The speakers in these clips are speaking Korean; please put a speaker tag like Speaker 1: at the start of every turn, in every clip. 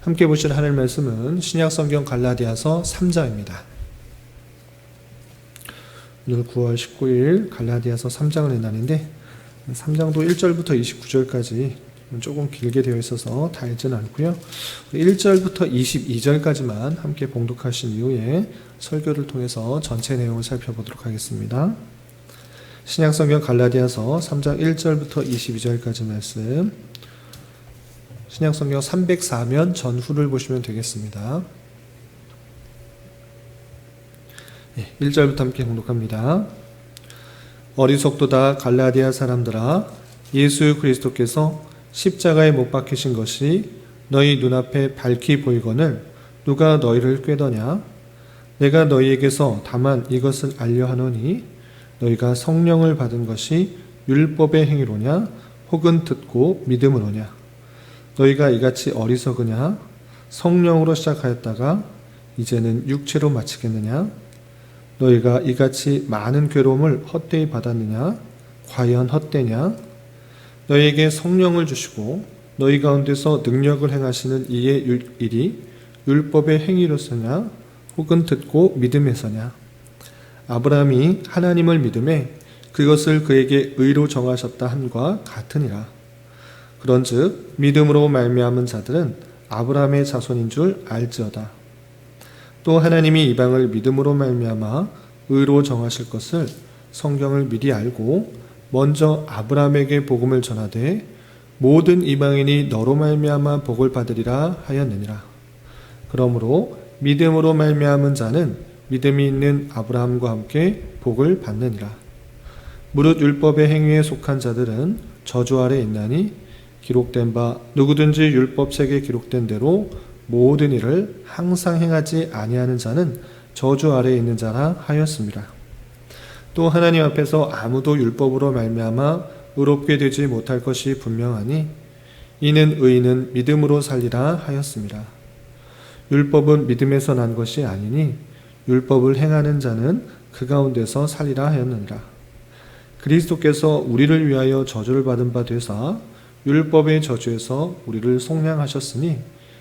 Speaker 1: 함께 보실 하나님 말씀은 신약성경 갈라디아서 3장입니다. 오늘 9월 19일 갈라디아서 3장을 낸 날인데 3장도 1절부터 29절까지 조금 길게 되어 있어서 다 읽지는 않고요. 1절부터 22절까지만 함께 봉독하신 이후에 설교를 통해서 전체 내용을 살펴보도록 하겠습니다. 신약성경 갈라디아서 3장 1절부터 22절까지 말씀, 신약성경 304면 전후를 보시면 되겠습니다. 1절부터 함께 봉독합니다. 어리석도다 갈라디아 사람들아, 예수 그리스도께서 십자가에 못 박히신 것이 너희 눈앞에 밝히 보이거늘 누가 너희를 꾀더냐? 내가 너희에게서 다만 이것을 알려 하노니 너희가 성령을 받은 것이 율법의 행위로냐 혹은 듣고 믿음으로냐? 너희가 이같이 어리석으냐? 성령으로 시작하였다가 이제는 육체로 마치겠느냐? 너희가 이같이 많은 괴로움을 헛되이 받았느냐? 과연 헛되냐? 너희에게 성령을 주시고 너희 가운데서 능력을 행하시는 이의 일이 율법의 행위로서냐 혹은 듣고 믿음에서냐? 아브라함이 하나님을 믿음에 그것을 그에게 의로 정하셨다 함과 같으니라. 그런즉 믿음으로 말미암은 자들은 아브라함의 자손인 줄 알지어다. 또 하나님이 이방을 믿음으로 말미암아 의로 정하실 것을 성경을 미리 알고 먼저 아브라함에게 복음을 전하되 모든 이방인이 너로 말미암아 복을 받으리라 하였느니라. 그러므로 믿음으로 말미암은 자는 믿음이 있는 아브라함과 함께 복을 받느니라. 무릇 율법의 행위에 속한 자들은 저주 아래 있나니 기록된 바 누구든지 율법책에 기록된 대로 모든 일을 항상 행하지 아니하는 자는 저주 아래에 있는 자라 하였습니다. 또 하나님 앞에서 아무도 율법으로 말미암아 의롭게 되지 못할 것이 분명하니 이는 의인은 믿음으로 살리라 하였습니다. 율법은 믿음에서 난 것이 아니니 율법을 행하는 자는 그 가운데서 살리라 하였느니라. 그리스도께서 우리를 위하여 저주를 받은 바 되사 율법의 저주에서 우리를 속량하셨으니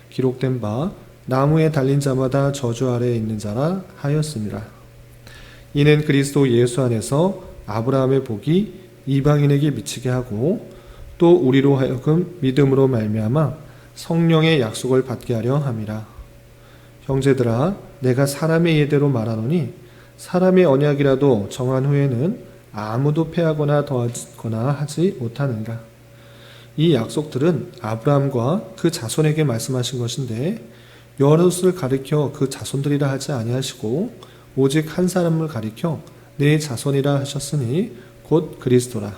Speaker 1: 기록된 바 나무에 달린 자마다 저주 아래에 있는 자라 하였습니다. 이는 그리스도 예수 안에서 아브라함의 복이 이방인에게 미치게 하고 또 우리로 하여금 믿음으로 말미암아 성령의 약속을 받게 하려 함이라. 형제들아, 내가 사람의 예대로 말하노니 사람의 언약이라도 정한 후에는 아무도 패하거나 더하거나 하지 못하느니라. 이 약속들은 아브라함과 그 자손에게 말씀하신 것인데 여럿을 가리켜 그 자손들이라 하지 아니하시고 오직 한 사람을 가리켜 내 자손이라 하셨으니 곧 그리스도라.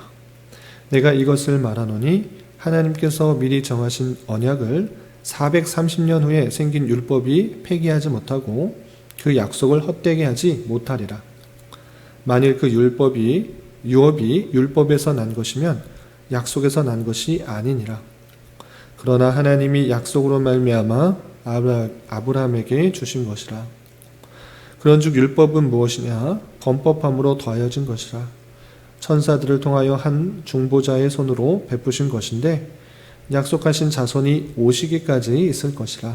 Speaker 1: 내가 이것을 말하노니 하나님께서 미리 정하신 언약을 430년 후에 생긴 율법이 폐기하지 못하고 그 약속을 헛되게 하지 못하리라. 만일 그 유업이 율법에서 난 것이면 약속에서 난 것이 아니니라. 그러나 하나님이 약속으로 말미암아 아브라함에게 주신 것이라. 그런즉 율법은 무엇이냐? 범법함으로 더하여진 것이라. 천사들을 통하여 한 중보자의 손으로 베푸신 것인데 약속하신 자손이 오시기까지 있을 것이라.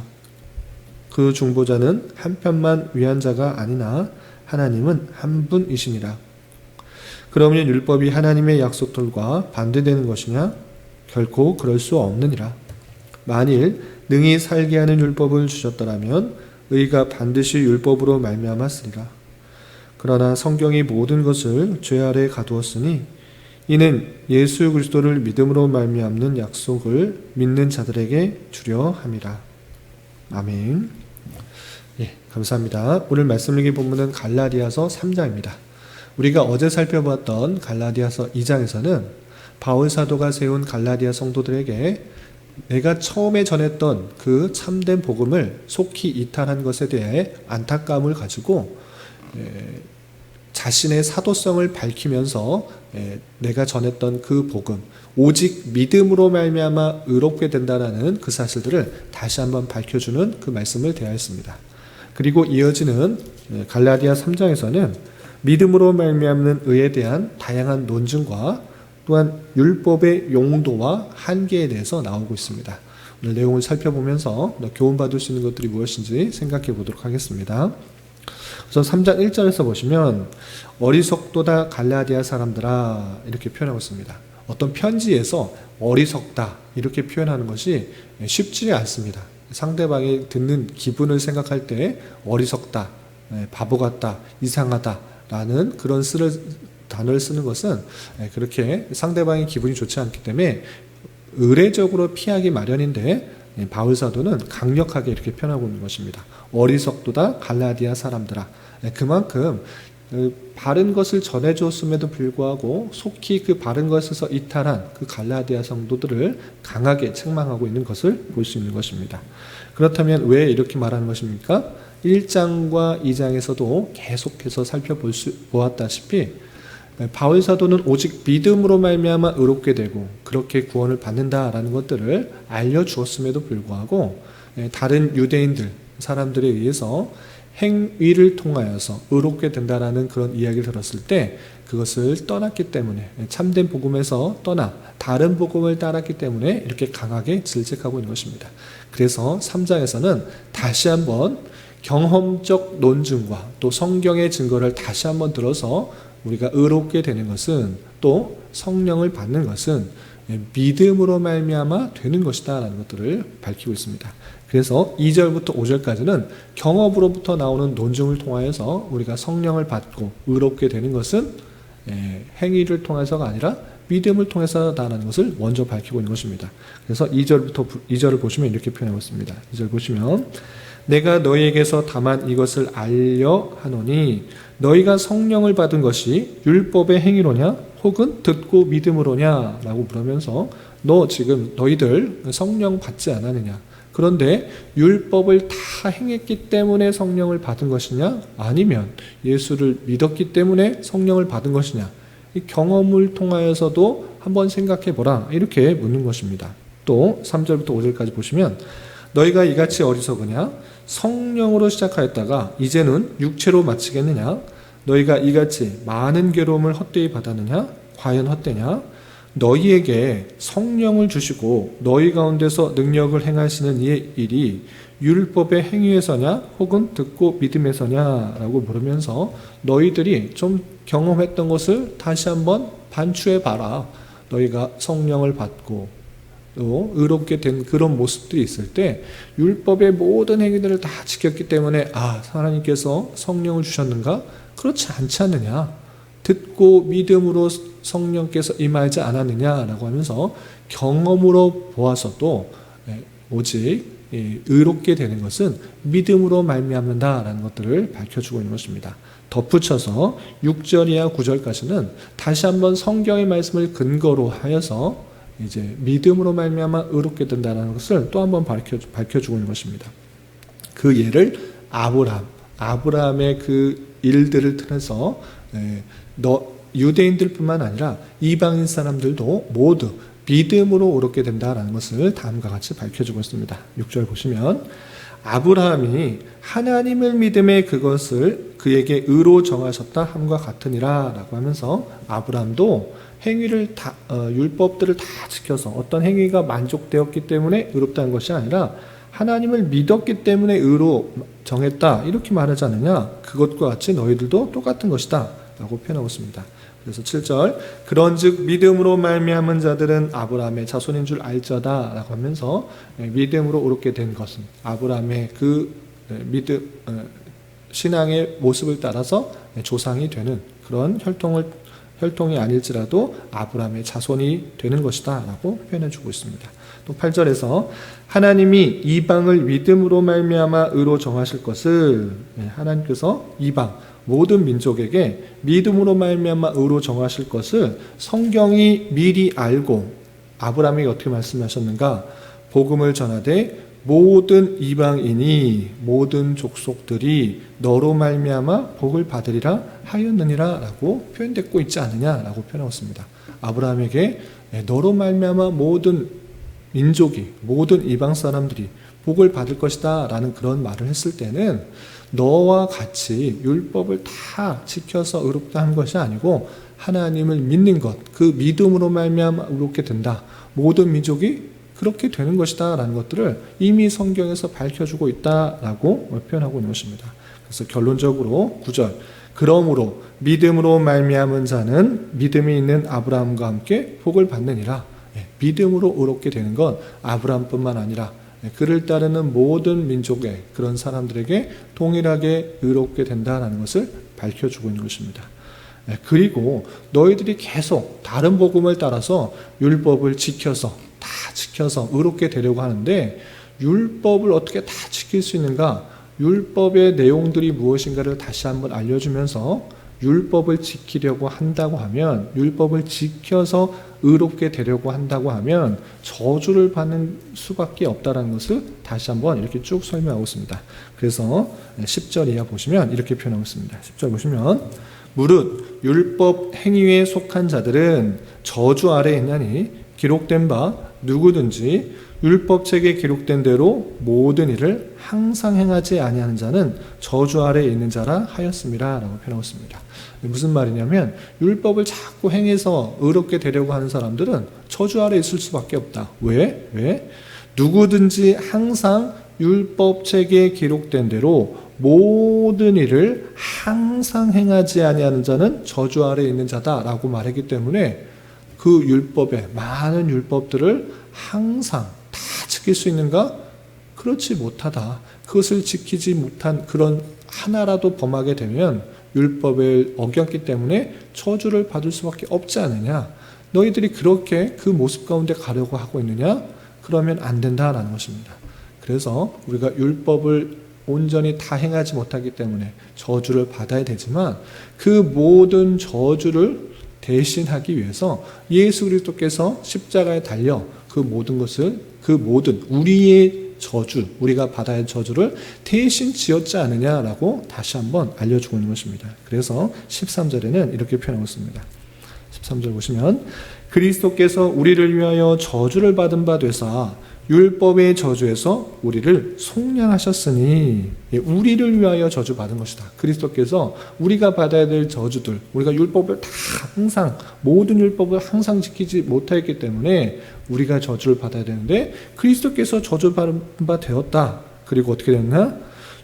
Speaker 1: 그 중보자는 한편만 위한 자가 아니나 하나님은 한 분이시니라. 그러면 율법이 하나님의 약속들과 반대되는 것이냐? 결코 그럴 수 없느니라. 만일 능히 살게 하는 율법을 주셨더라면 의가 반드시 율법으로 말미암았으리라. 그러나 성경이 모든 것을 죄 아래 가두었으니 이는 예수 그리스도를 믿음으로 말미암는 약속을 믿는 자들에게 주려 함이라. 아멘. 감사합니다. 오늘 말씀 읽기 본문은 갈라디아서 3장입니다. 우리가 어제 살펴봤던 갈라디아서 2장에서는 바울 사도가 세운 갈라디아 성도들에게 내가 처음에 전했던 그 참된 복음을 속히 이탈한 것에 대해 안타까움을 가지고 자신의 사도성을 밝히면서 내가 전했던 그 복음, 오직 믿음으로 말미암아 의롭게 된다라는 그 사실들을 다시 한번 밝혀주는 그 말씀을 대하였습니다. 그리고 이어지는 갈라디아 3장에서는 믿음으로 말미암는 의에 대한 다양한 논증과 또한 율법의 용도와 한계에 대해서 나오고 있습니다. 오늘 내용을 살펴보면서 교훈받을 수 있는 것들이 무엇인지 생각해 보도록 하겠습니다. 그래서 3장 1절에서 보시면 어리석도다 갈라디아 사람들아 이렇게 표현하고 있습니다. 어떤 편지에서 어리석다 이렇게 표현하는 것이 쉽지 않습니다. 상대방이 듣는 기분을 생각할 때 어리석다, 바보 같다, 이상하다 라는 그런 단어를 쓰는 것은 그렇게 상대방의 기분이 좋지 않기 때문에 의례적으로 피하기 마련인데 바울 사도는 강력하게 이렇게 표현하고 있는 것입니다. 어리석도다 갈라디아 사람들아. 그만큼 바른 것을 전해주었음에도 불구하고 속히 그 바른 것에서 이탈한 그 갈라디아 성도들을 강하게 책망하고 있는 것을 볼 수 있는 것입니다. 그렇다면 왜 이렇게 말하는 것입니까? 1장과 2장에서도 계속해서 보았다시피 바울 사도는 오직 믿음으로 말미암아 의롭게 되고 그렇게 구원을 받는다라는 것들을 알려주었음에도 불구하고 다른 유대인들 사람들에 의해서 행위를 통하여서 의롭게 된다라는 그런 이야기를 들었을 때 그것을 떠났기 때문에 참된 복음에서 떠나 다른 복음을 따랐기 때문에 이렇게 강하게 질책하고 있는 것입니다. 그래서 3장에서는 다시 한번 경험적 논증과 또 성경의 증거를 다시 한번 들어서 우리가 의롭게 되는 것은 또 성령을 받는 것은 믿음으로 말미암아 되는 것이다 라는 것들을 밝히고 있습니다. 그래서 2절부터 5절까지는 경험으로부터 나오는 논증을 통하여서 우리가 성령을 받고 의롭게 되는 것은 행위를 통해서가 아니라 믿음을 통해서다라는 것을 먼저 밝히고 있는 것입니다. 그래서 2절을 보시면 이렇게 표현하고 있습니다. 2절 보시면 내가 너희에게서 다만 이것을 알려 하노니 너희가 성령을 받은 것이 율법의 행위로냐 혹은 듣고 믿음으로냐 라고 물으면서 너 지금 너희들 성령 받지 않았느냐 그런데 율법을 다 행했기 때문에 성령을 받은 것이냐 아니면 예수를 믿었기 때문에 성령을 받은 것이냐 이 경험을 통하여서도 한번 생각해 보라 이렇게 묻는 것입니다. 또 3절부터 5절까지 보시면 너희가 이같이 어리석으냐 성령으로 시작하였다가 이제는 육체로 마치겠느냐 너희가 이같이 많은 괴로움을 헛되이 받았느냐 과연 헛되냐 너희에게 성령을 주시고 너희 가운데서 능력을 행하시는 이의 일이 율법의 행위에서냐 혹은 듣고 믿음에서냐 라고 물으면서 너희들이 좀 경험했던 것을 다시 한번 반추해 봐라. 너희가 성령을 받고 또 의롭게 된 그런 모습들이 있을 때 율법의 모든 행위들을 다 지켰기 때문에 하나님께서 성령을 주셨는가? 그렇지 않지 않느냐? 듣고 믿음으로 성령께서 임하지 않았느냐라고 하면서 경험으로 보아서도 오직 의롭게 되는 것은 믿음으로 말미암는다라는 것들을 밝혀주고 있는 것입니다. 덧붙여서 6절이야 9절까지는 다시 한번 성경의 말씀을 근거로 하여서 이제 믿음으로 말미암아 의롭게 된다는 것을 또 한번 밝혀주고 있는 것입니다. 그 예를 아브라함의 그 일들을 통해서 유대인들뿐만 아니라 이방인 사람들도 모두 믿음으로 의롭게 된다는 것을 다음과 같이 밝혀주고 있습니다. 6절 보시면 아브라함이 하나님을 믿음에 그것을 그에게 의로 정하셨다 함과 같으니라 라고 하면서 아브라함도 행위를 율법들을 다 지켜서 어떤 행위가 만족되었기 때문에 의롭다는 것이 아니라 하나님을 믿었기 때문에 의로 정했다 이렇게 말하지 않느냐 그것과 같이 너희들도 똑같은 것이다 라고 표현하고 있습니다. 그래서 7절 그런즉 믿음으로 말미암은 자들은 아브라함의 자손인 줄 알자다 라고 하면서 믿음으로 의롭게 된 것은 아브라함의 그 신앙의 모습을 따라서 조상이 되는 그런 혈통이 아닐지라도 아브라함의 자손이 되는 것이다 라고 표현해 주고 있습니다. 또 8절에서 하나님이 이방을 믿음으로 말미암아 의로 정하실 것을 하나님께서 이방 모든 민족에게 믿음으로 말미암아 의로 정하실 것을 성경이 미리 알고 아브라함에게 어떻게 말씀하셨는가 복음을 전하되 모든 이방인이 모든 족속들이 너로 말미암아 복을 받으리라 하였느니라 라고 표현되고 있지 않느냐 라고 표현하고 있습니다. 아브라함에게 너로 말미암아 모든 민족이, 모든 이방 사람들이 복을 받을 것이다 라는 그런 말을 했을 때는 너와 같이 율법을 다 지켜서 의롭다 한 것이 아니고 하나님을 믿는 것, 그 믿음으로 말미암아 의롭게 된다. 모든 민족이 그렇게 되는 것이다 라는 것들을 이미 성경에서 밝혀주고 있다라고 표현하고 있는 것입니다. 그래서 결론적으로 9절, 그러므로 믿음으로 말미암은 자는 믿음이 있는 아브라함과 함께 복을 받느니라. 믿음으로 의롭게 되는 건 아브라함뿐만 아니라 그를 따르는 모든 민족의 그런 사람들에게 동일하게 의롭게 된다는 것을 밝혀주고 있는 것입니다. 그리고 너희들이 계속 다른 복음을 따라서 율법을 지켜서 다 지켜서 의롭게 되려고 하는데 율법을 어떻게 다 지킬 수 있는가? 율법의 내용들이 무엇인가를 다시 한번 알려주면서 율법을 지키려고 한다고 하면, 율법을 지켜서 의롭게 되려고 한다고 하면 저주를 받는 수밖에 없다는 것을 다시 한번 이렇게 쭉 설명하고 있습니다. 그래서 10절 이하 보시면 이렇게 표현하고 있습니다. 10절 보시면 무릇 율법 행위에 속한 자들은 저주 아래에 있나니 기록된 바 누구든지 율법책에 기록된 대로 모든 일을 항상 행하지 아니하는 자는 저주 아래에 있는 자라 하였음이라 라고 표현하고 있습니다. 무슨 말이냐면 율법을 자꾸 행해서 의롭게 되려고 하는 사람들은 저주 아래에 있을 수밖에 없다. 왜? 누구든지 항상 율법책에 기록된 대로 모든 일을 항상 행하지 아니하는 자는 저주 아래에 있는 자다라고 말했기 때문에 그 율법에 많은 율법들을 항상 다 지킬 수 있는가? 그렇지 못하다. 그것을 지키지 못한 그런 하나라도 범하게 되면 율법을 어겼기 때문에 저주를 받을 수밖에 없지 않느냐? 너희들이 그렇게 그 모습 가운데 가려고 하고 있느냐? 그러면 안 된다라는 것입니다. 그래서 우리가 율법을 온전히 다 행하지 못하기 때문에 저주를 받아야 되지만 그 모든 저주를 대신하기 위해서 예수 그리스도께서 십자가에 달려 그 모든 우리의 저주, 우리가 받아야 할 저주를 대신 지었지 않느냐라고 다시 한번 알려주고 있는 것입니다. 그래서 13절에는 이렇게 표현하고 있습니다. 13절 보시면 그리스도께서 우리를 위하여 저주를 받은 바 되사 율법의 저주에서 우리를 속량하셨으니, 우리를 위하여 저주받은 것이다. 그리스도께서 우리가 받아야 될 저주들, 우리가 율법을 다 항상, 모든 율법을 항상 지키지 못했기 때문에 우리가 저주를 받아야 되는데 그리스도께서 저주받은 바 되었다. 그리고 어떻게 됐나?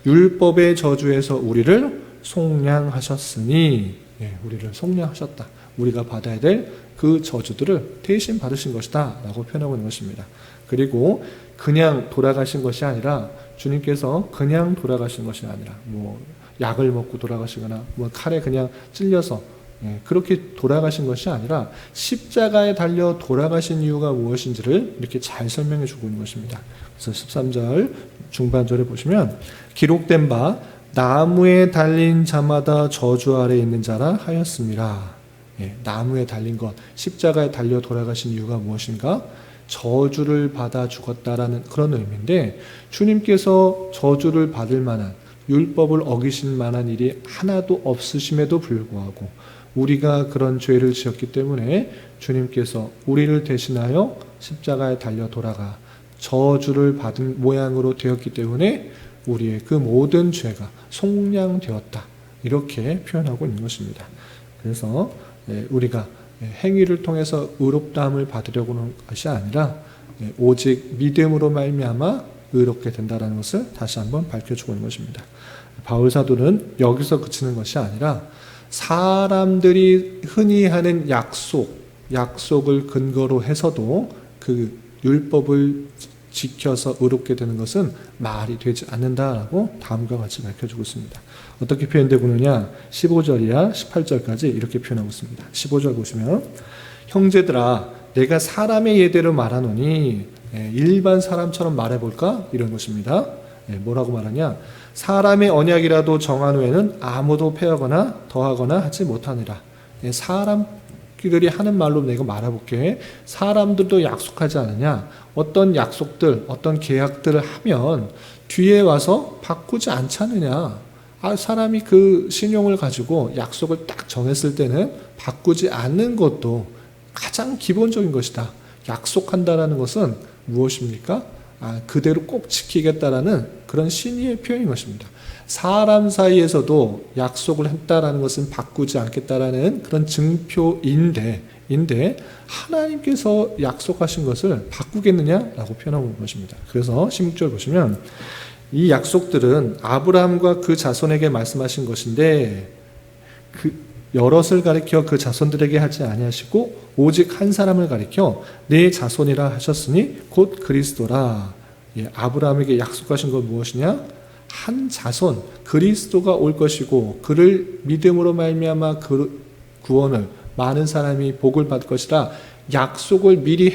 Speaker 1: 율법의 저주에서 우리를 속량하셨으니, 우리를 속량하셨다. 우리가 받아야 될 그 저주들을 대신 받으신 것이다 라고 표현하고 있는 것입니다. 그리고 그냥 돌아가신 것이 아니라, 주님께서 그냥 돌아가신 것이 아니라 약을 먹고 돌아가시거나 칼에 그냥 찔려서 그렇게 돌아가신 것이 아니라 십자가에 달려 돌아가신 이유가 무엇인지를 이렇게 잘 설명해 주고 있는 것입니다. 그래서 13절 중반절에 보시면 기록된 바 나무에 달린 자마다 저주 아래 있는 자라 하였습니다. 나무에 달린 것, 십자가에 달려 돌아가신 이유가 무엇인가? 저주를 받아 죽었다라는 그런 의미인데, 주님께서 저주를 받을 만한, 율법을 어기신 만한 일이 하나도 없으심에도 불구하고 우리가 그런 죄를 지었기 때문에 주님께서 우리를 대신하여 십자가에 달려 돌아가 저주를 받은 모양으로 되었기 때문에 우리의 그 모든 죄가 속량되었다. 이렇게 표현하고 있는 것입니다. 그래서 우리가 행위를 통해서 의롭다함을 받으려고 하는 것이 아니라 오직 믿음으로 말미암아 의롭게 된다는 것을 다시 한번 밝혀주고 있는 것입니다. 바울 사도는 여기서 그치는 것이 아니라 사람들이 흔히 하는 약속을 근거로 해서도 그 율법을 지켜서 의롭게 되는 것은 말이 되지 않는다라고 다음과 같이 밝혀주고 있습니다. 어떻게 표현되고 있느냐? 15절 이하 18절까지 이렇게 표현하고 있습니다. 15절 보시면 형제들아 내가 사람의 예대로 말하노니, 일반 사람처럼 말해볼까? 이런 것입니다. 뭐라고 말하냐? 사람의 언약이라도 정한 후에는 아무도 폐하거나 더하거나 하지 못하니라. 사람들이 하는 말로 내가 말해볼게. 사람들도 약속하지 않느냐? 어떤 약속들, 어떤 계약들을 하면 뒤에 와서 바꾸지 않지 않느냐? 사람이 그 신용을 가지고 약속을 딱 정했을 때는 바꾸지 않는 것도 가장 기본적인 것이다. 약속한다라는 것은 무엇입니까? 그대로 꼭 지키겠다라는 그런 신의의 표현인 것입니다. 사람 사이에서도 약속을 했다라는 것은 바꾸지 않겠다라는 그런 증표인데 하나님께서 약속하신 것을 바꾸겠느냐라고 표현하고 있는 것입니다. 그래서 16절 보시면 이 약속들은 아브라함과 그 자손에게 말씀하신 것인데 그 여럿을 가리켜 그 자손들에게 하지 아니하시고 오직 한 사람을 가리켜 내 자손이라 하셨으니 곧 그리스도라. 아브라함에게 약속하신 건 무엇이냐? 한 자손 그리스도가 올 것이고 그를 믿음으로 말미암아 그 구원을 많은 사람이 복을 받을 것이라 약속을 미리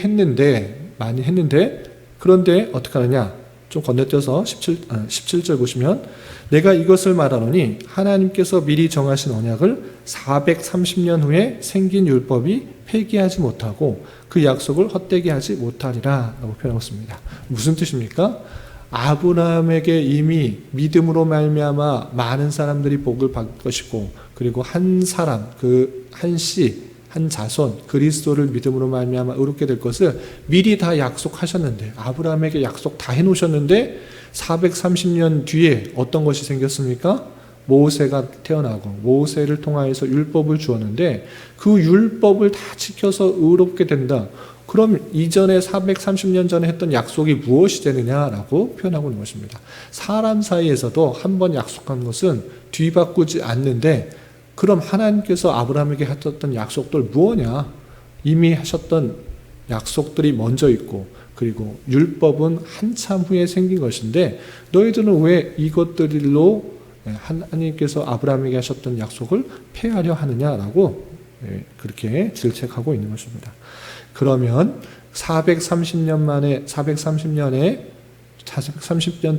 Speaker 1: 많이 했는데 그런데 어떻게 하느냐? 좀 건너뛰어서 17절 보시면 내가 이것을 말하노니 하나님께서 미리 정하신 언약을 430년 후에 생긴 율법이 폐기하지 못하고 그 약속을 헛되게 하지 못하리라 라고 표현하고 있습니다. 무슨 뜻입니까? 아브라함에게 이미 믿음으로 말미암아 많은 사람들이 복을 받을 것이고 그리고 한 사람, 한 자손 그리스도를 믿음으로 말미암아 의롭게 될 것을 미리 다 약속하셨는데 아브라함에게 약속 다 해놓으셨는데 430년 뒤에 어떤 것이 생겼습니까? 모세가 태어나고 모세를 통하여서 율법을 주었는데 그 율법을 다 지켜서 의롭게 된다. 그럼 이전에 430년 전에 했던 약속이 무엇이 되느냐라고 표현하고 있는 것입니다. 사람 사이에서도 한번 약속한 것은 뒤바꾸지 않는데 그럼 하나님께서 아브라함에게 하셨던 약속들 무엇이냐? 이미 하셨던 약속들이 먼저 있고 그리고 율법은 한참 후에 생긴 것인데 너희들은 왜 이것들로 하나님께서 아브라함에게 하셨던 약속을 폐하려 하느냐라고 그렇게 질책하고 있는 것입니다. 그러면 430년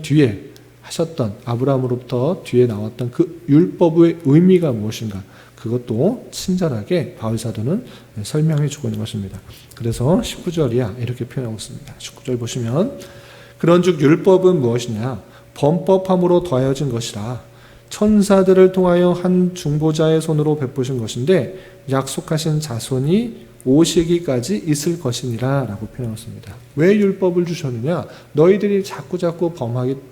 Speaker 1: 뒤에 하셨던 아브라함으로부터 뒤에 나왔던 그 율법의 의미가 무엇인가? 그것도 친절하게 바울사도는 설명해 주고 있는 것입니다. 그래서 19절이야 이렇게 표현하고 있습니다. 19절 보시면 그런즉 율법은 무엇이냐? 범법함으로 더하여진 것이라 천사들을 통하여 한 중보자의 손으로 베푸신 것인데 약속하신 자손이 오시기까지 있을 것이니라 라고 표현했습니다. 왜 율법을 주셨느냐? 너희들이 자꾸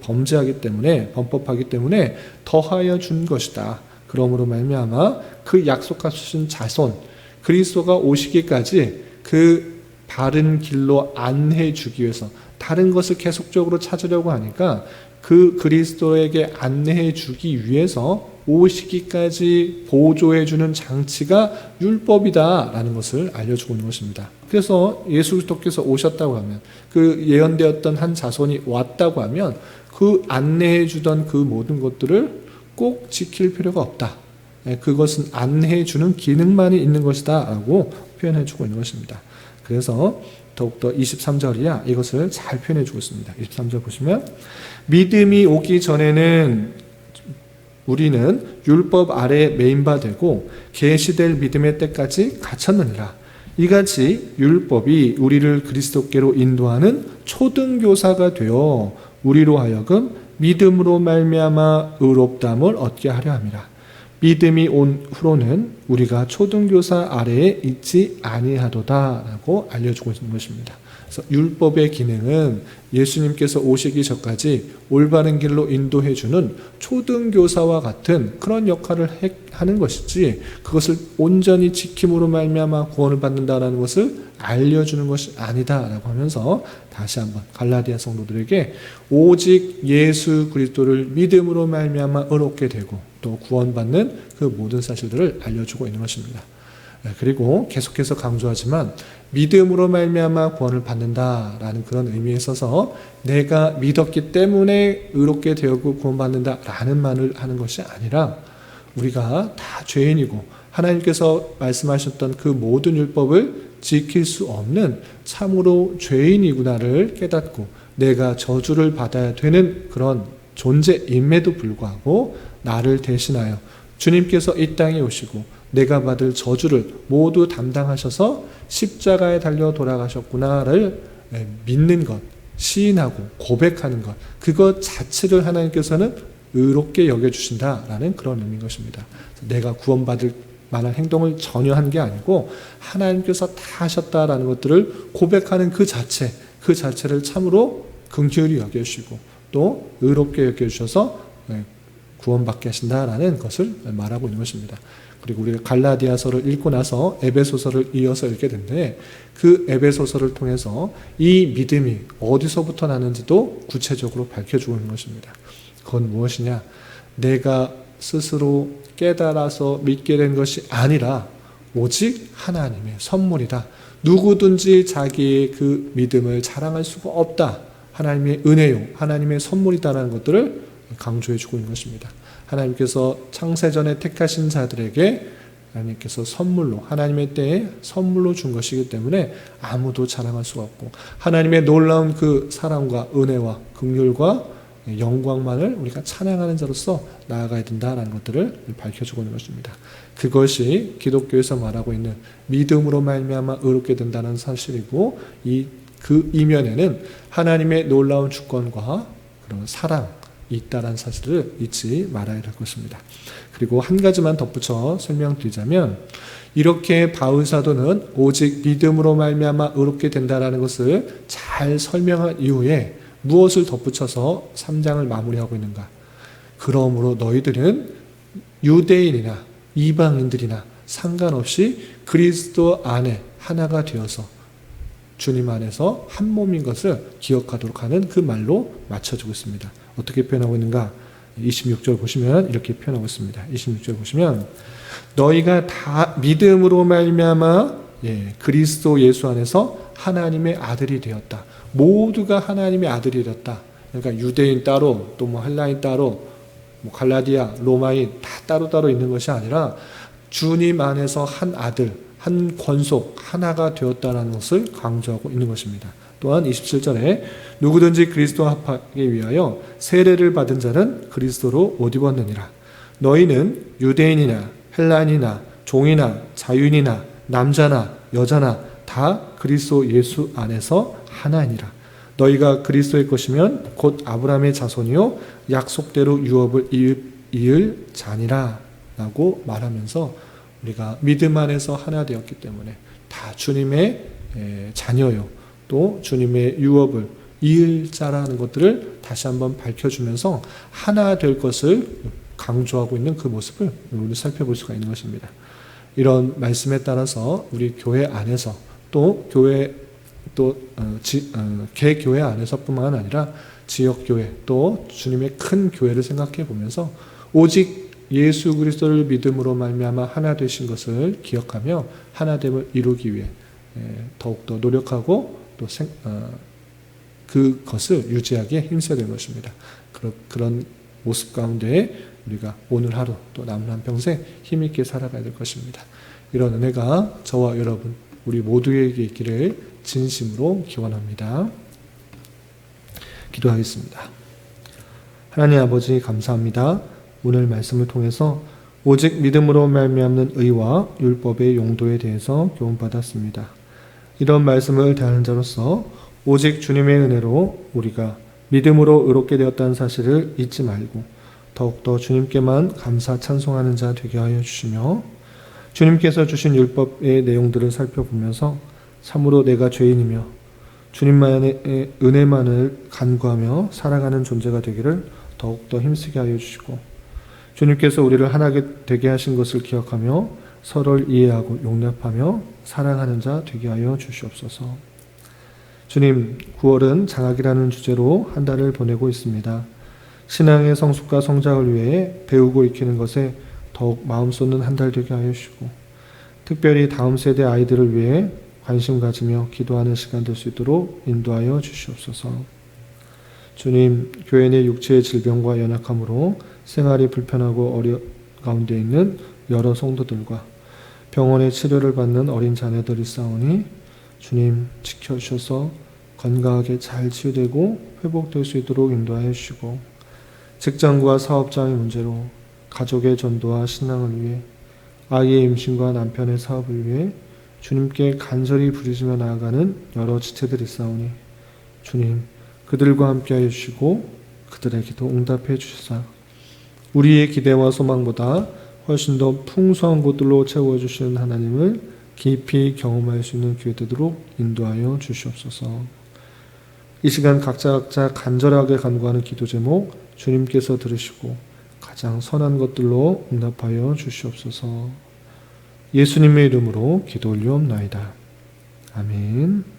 Speaker 1: 범죄하기 때문에 범법하기 때문에 더하여 준 것이다. 그러므로 말미암아 그 약속하신 자손 그리스도가 오시기까지 그 바른 길로 안내해 주기 위해서 다른 것을 계속적으로 찾으려고 하니까 그 그리스도에게 안내해 주기 위해서 오시기까지 보조해 주는 장치가 율법이다라는 것을 알려주고 있는 것입니다. 그래서 예수 그리스도께서 오셨다고 하면 그 예언되었던 한 자손이 왔다고 하면 그 안내해 주던 그 모든 것들을 꼭 지킬 필요가 없다. 그것은 안내해 주는 기능만이 있는 것이다 라고 표현해 주고 있는 것입니다. 그래서 더욱더 23절이야 이것을 잘 표현해 주고 있습니다. 23절 보시면 믿음이 오기 전에는 우리는 율법 아래에 매인바 되고 계시될 믿음의 때까지 갇혔느니라. 이같이 율법이 우리를 그리스도께로 인도하는 초등교사가 되어 우리로 하여금 믿음으로 말미암아 의롭다함을 얻게 하려 함이라. 믿음이 온 후로는 우리가 초등교사 아래에 있지 아니하도다라고 알려주고 있는 것입니다. 그래서 율법의 기능은 예수님께서 오시기 전까지 올바른 길로 인도해주는 초등교사와 같은 그런 역할을 하는 것이지 그것을 온전히 지킴으로 말미암아 구원을 받는다라는 것을 알려주는 것이 아니다라고 하면서 다시 한번 갈라디아 성도들에게 오직 예수 그리스도를 믿음으로 말미암아 의롭게 되고 또 구원받는 그 모든 사실들을 알려주고 있는 것입니다. 그리고 계속해서 강조하지만 믿음으로 말미암아 구원을 받는다라는 그런 의미에 있어서 내가 믿었기 때문에 의롭게 되었고 구원받는다라는 말을 하는 것이 아니라 우리가 다 죄인이고 하나님께서 말씀하셨던 그 모든 율법을 지킬 수 없는 참으로 죄인이구나를 깨닫고 내가 저주를 받아야 되는 그런 존재임에도 불구하고 나를 대신하여 주님께서 이 땅에 오시고 내가 받을 저주를 모두 담당하셔서 십자가에 달려 돌아가셨구나를 믿는 것, 시인하고 고백하는 것, 그것 자체를 하나님께서는 의롭게 여겨주신다라는 그런 의미인 것입니다. 내가 구원받을 만한 행동을 전혀 한 게 아니고 하나님께서 다 하셨다라는 것들을 고백하는 그 자체, 그 자체를 참으로 긍휼히 여겨주시고 또 의롭게 여겨주셔서 구원받게 하신다라는 것을 말하고 있는 것입니다. 그리고 우리가 갈라디아서를 읽고 나서 에베소서를 이어서 읽게 되는데 그 에베소서를 통해서 이 믿음이 어디서부터 나는지도 구체적으로 밝혀주고 있는 것입니다. 그건 무엇이냐? 내가 스스로 깨달아서 믿게 된 것이 아니라 오직 하나님의 선물이다. 누구든지 자기의 그 믿음을 자랑할 수가 없다. 하나님의 은혜요, 하나님의 선물이다라는 것들을 강조해 주고 있는 것입니다. 하나님께서 창세전에 택하신 자들에게 하나님께서 선물로, 하나님의 때에 선물로 준 것이기 때문에 아무도 자랑할 수가 없고, 하나님의 놀라운 그 사랑과 은혜와 긍휼과 영광만을 우리가 찬양하는 자로서 나아가야 된다라는 것들을 밝혀주고 있는 것입니다. 그것이 기독교에서 말하고 있는 믿음으로 말미암아 의롭게 된다는 사실이고, 그 이면에는 하나님의 놀라운 주권과 그런 사랑이 있다는 사실을 잊지 말아야 할 것입니다. 그리고 한 가지만 덧붙여 설명드리자면, 이렇게 바울 사도는 오직 믿음으로 말미암아 의롭게 된다는 것을 잘 설명한 이후에 무엇을 덧붙여서 3장을 마무리하고 있는가? 그러므로 너희들은 유대인이나 이방인들이나 상관없이 그리스도 안에 하나가 되어서 주님 안에서 한 몸인 것을 기억하도록 하는 그 말로 맞춰주고 있습니다. 어떻게 표현하고 있는가? 26절 보시면 이렇게 표현하고 있습니다. 26절 보시면 너희가 다 믿음으로 말미암아 그리스도 예수 안에서 하나님의 아들이 되었다. 모두가 하나님의 아들이 되었다. 그러니까 유대인 따로, 또 헬라인 따로, 갈라디아, 로마인 다 따로따로 있는 것이 아니라 주님 안에서 한 아들, 한 권속, 하나가 되었다는 것을 강조하고 있는 것입니다. 또한 27절에 누구든지 그리스도와 합하기 위하여 세례를 받은 자는 그리스도로 옷 입었느니라. 너희는 유대인이나 헬라인이나 종이나 자유인이나 남자나 여자나 다 그리스도 예수 안에서 하나니라. 너희가 그리스도의 것이면 곧 아브라함의 자손이요 약속대로 유업을 이을 자니라 라고 말하면서 우리가 믿음 안에서 하나 되었기 때문에 다 주님의 자녀요, 또 주님의 유업을 이을 자라는 것들을 다시 한번 밝혀주면서 하나 될 것을 강조하고 있는 그 모습을 우리 살펴볼 수가 있는 것입니다. 이런 말씀에 따라서 우리 교회 안에서 또 교회 개교회 안에서뿐만 아니라 지역교회 또 주님의 큰 교회를 생각해 보면서 오직 예수 그리스도를 믿음으로 말미암아 하나 되신 것을 기억하며 하나됨을 이루기 위해 더욱더 노력하고 또 그것을 유지하기에 힘써야 되는 것입니다. 그런 모습 가운데 우리가 오늘 하루 또 남은 한평생 힘있게 살아가야 될 것입니다. 이런 은혜가 저와 여러분 우리 모두에게 있기를 진심으로 기원합니다. 기도하겠습니다. 하나님 아버지 감사합니다. 오늘 말씀을 통해서 오직 믿음으로 말미암는 의와 율법의 용도에 대해서 교훈받았습니다. 이런 말씀을 대하는 자로서 오직 주님의 은혜로 우리가 믿음으로 의롭게 되었다는 사실을 잊지 말고 더욱더 주님께만 감사 찬송하는 자 되게 하여 주시며, 주님께서 주신 율법의 내용들을 살펴보면서 참으로 내가 죄인이며 주님만의 은혜만을 간구하며 살아가는 존재가 되기를 더욱더 힘쓰게 하여 주시고, 주님께서 우리를 하나 되게 하신 것을 기억하며 서로를 이해하고 용납하며 사랑하는 자 되게 하여 주시옵소서. 주님, 9월은 장학이라는 주제로 한 달을 보내고 있습니다. 신앙의 성숙과 성장을 위해 배우고 익히는 것에 더욱 마음 쏟는 한 달 되게 하여 주시고, 특별히 다음 세대 아이들을 위해 관심 가지며 기도하는 시간 될 수 있도록 인도하여 주시옵소서. 주님, 교회 내 육체의 질병과 연약함으로 생활이 불편하고 어려 가운데 있는 여러 성도들과 병원의 치료를 받는 어린 자녀들이 있사오니 주님 지켜주셔서 건강하게 잘 치유되고 회복될 수 있도록 인도하여 주시고, 직장과 사업장의 문제로 가족의 전도와 신앙을 위해 아이의 임신과 남편의 사업을 위해 주님께 간절히 부르짖며 나아가는 여러 지체들이 있사오니 주님 그들과 함께하여 주시고 그들의 기도 응답해 주시사 우리의 기대와 소망보다 훨씬 더 풍성한 것들로 채워주시는 하나님을 깊이 경험할 수 있는 기회 되도록 인도하여 주시옵소서. 이 시간 각자 간절하게 간구하는 기도 제목 주님께서 들으시고 가장 선한 것들로 응답하여 주시옵소서. 예수님의 이름으로 기도 올리옵나이다. 아멘.